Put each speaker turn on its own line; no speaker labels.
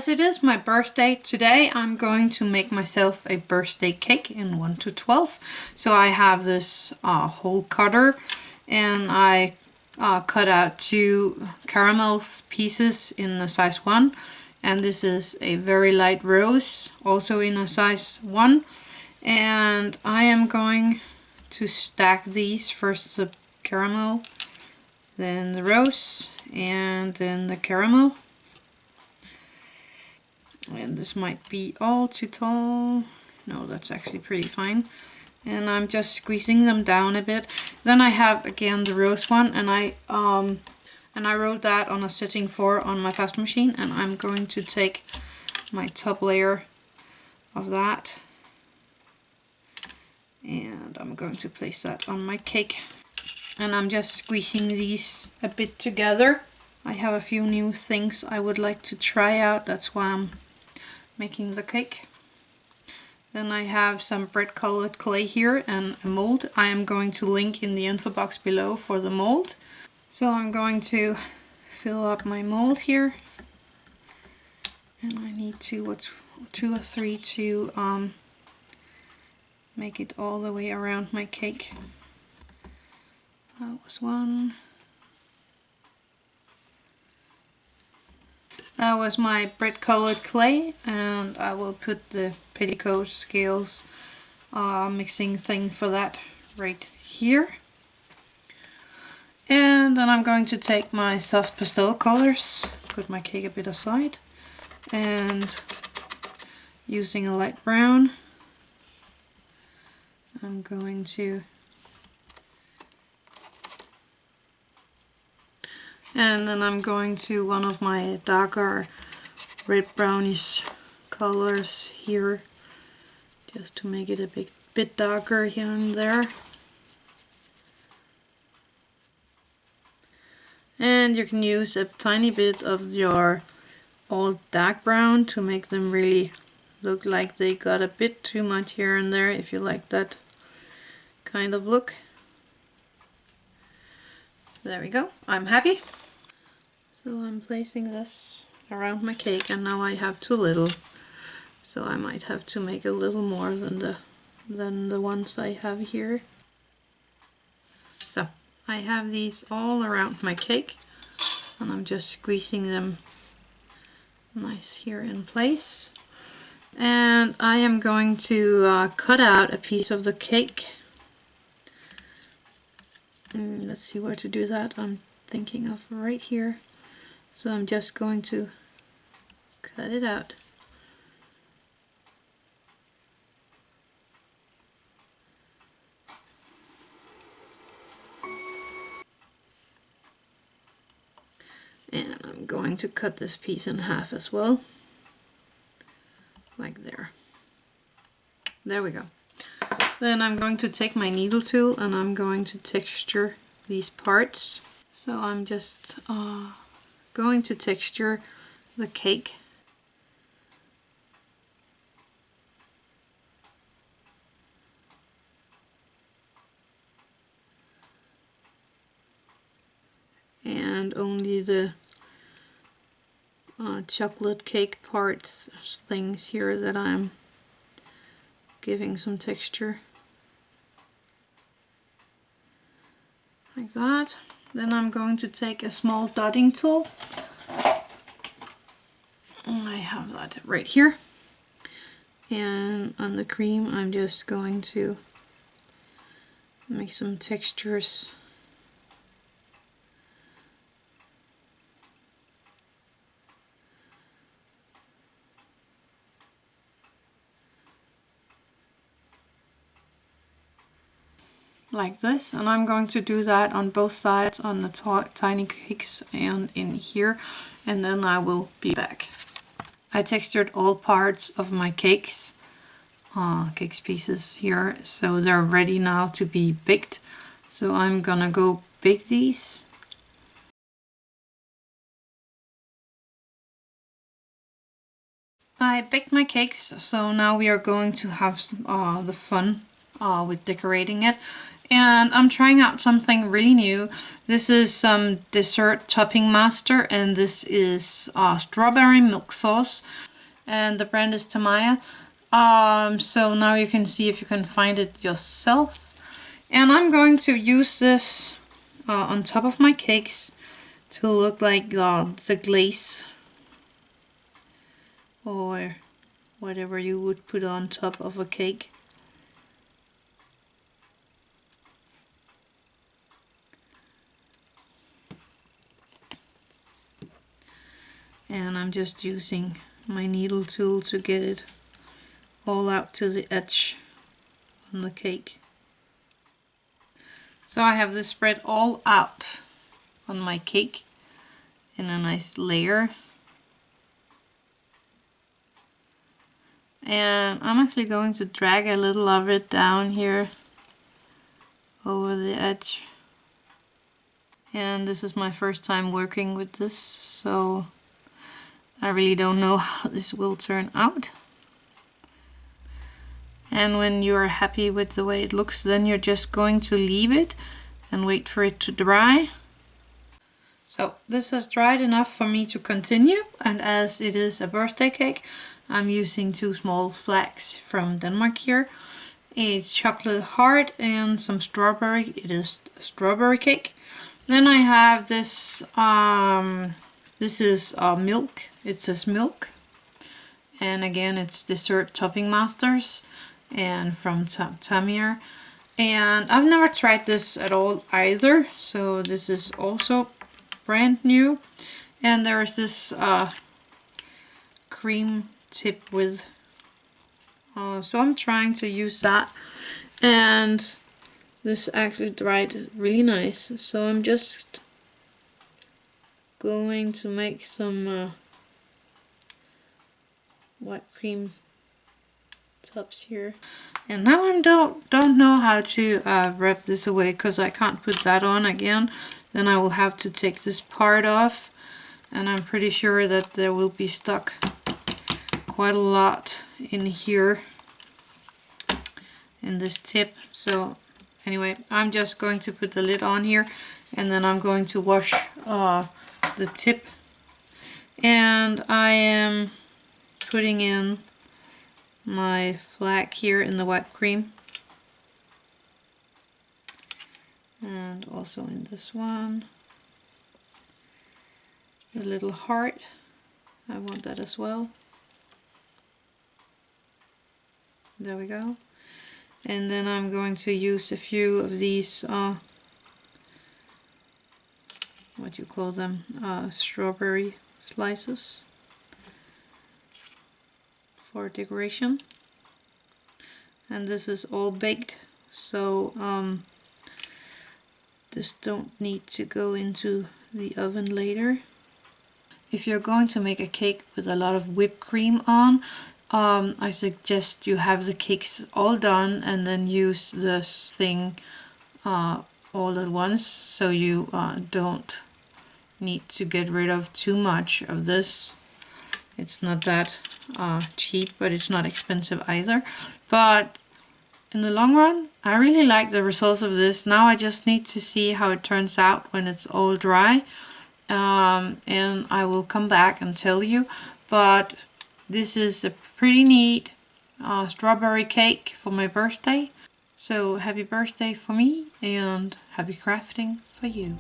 As it is my birthday today, I'm going to make myself a birthday cake in 1 to 12. So I have this hole cutter, and I cut out 2 caramel pieces in a size 1. And this is a very light rose, also in a size 1. And I am going to stack these, first the caramel, then the rose, and then the caramel. And this might be all too tall. No, that's actually pretty fine. And I'm just squeezing them down a bit. Then I have again the rose one, and I rolled that on a setting 4 on my pasta machine, and I'm going to take my top layer of that and I'm going to place that on my cake. And I'm just squeezing these a bit together. I have a few new things I would like to try out, that's why I'm making the cake. Then I have some bread colored clay here and a mold. I am going to link in the info box below for the mold. So I'm going to fill up my mold here, and I need 2 or 3 to make it all the way around my cake. That was 1. That was my bread colored clay, and I will put the petticoat scales mixing thing for that right here. And then I'm going to take my soft pastel colors, put my cake a bit aside, and using a light brown, I'm going to, and then I'm going to one of my darker red brownish colors here, just to make it a bit darker here and there. And you can use a tiny bit of your all dark brown to make them really look like they got a bit too much here and there, if you like that kind of look. There we go, I'm happy. So I'm placing this around my cake, and now I have too little, so I might have to make a little more than the ones I have here. So I have these all around my cake, and I'm just squeezing them nice here in place. And I am going to cut out a piece of the cake. Let's see where to do that. I'm thinking of right here. So I'm just going to cut it out. And I'm going to cut this piece in half as well. Like there. There we go. Then I'm going to take my needle tool and I'm going to texture these parts. So I'm just going to texture the cake. And only the chocolate cake parts, things here that I'm giving some texture. Like that. Then I'm going to take a small dotting tool. And I have that right here. And on the cream I'm just going to make some textures. Like this, and I'm going to do that on both sides on the tiny cakes and in here, and then I will be back. I textured all parts of my cakes pieces here, so they're ready now to be baked. So I'm gonna go bake these. I baked my cakes, so now we are going to have the fun with decorating it. And I'm trying out something really new. This is some dessert topping master, and this is strawberry milk sauce, and the brand is Tamaya. So now you can see if you can find it yourself. And I'm going to use this on top of my cakes to look like the glaze, or whatever you would put on top of a cake. And I'm just using my needle tool to get it all out to the edge on the cake. So I have this spread all out on my cake in a nice layer. And I'm actually going to drag a little of it down here over the edge. And this is my first time working with this, so I really don't know how this will turn out. And when you're happy with the way it looks, then you're just going to leave it and wait for it to dry. So this has dried enough for me to continue, and as it is a birthday cake, I'm using 2 small flags from Denmark here. It's chocolate heart and some strawberry. It is a strawberry cake. Then I have this, this is milk. It says milk. And again, it's dessert topping masters and from Polymer. And I've never tried this at all either, so this is also brand new. And there is this cream tip with, so I'm trying to use that. And this actually dried really nice, so I'm just going to make some whipped cream tops here. And now I don't know how to wrap this away, because I can't put that on again. Then I will have to take this part off, and I'm pretty sure that there will be stuck quite a lot in here in this tip. So anyway, I'm just going to put the lid on here, and then I'm going to wash the tip. And I am putting in my flag here in the whipped cream, and also in this one, the little heart, I want that as well. There we go. And then I'm going to use a few of these what do you call them, strawberry slices for decoration. And this is all baked, so this don't need to go into the oven later. If you're going to make a cake with a lot of whipped cream on, I suggest you have the cakes all done and then use this thing all at once, so you don't need to get rid of too much of this. It's not that cheap, but it's not expensive either. But in the long run, I really like the results of this. Now I just need to see how it turns out when it's all dry, and I will come back and tell you. But this is a pretty neat strawberry cake for my birthday. So happy birthday for me, and happy crafting for you.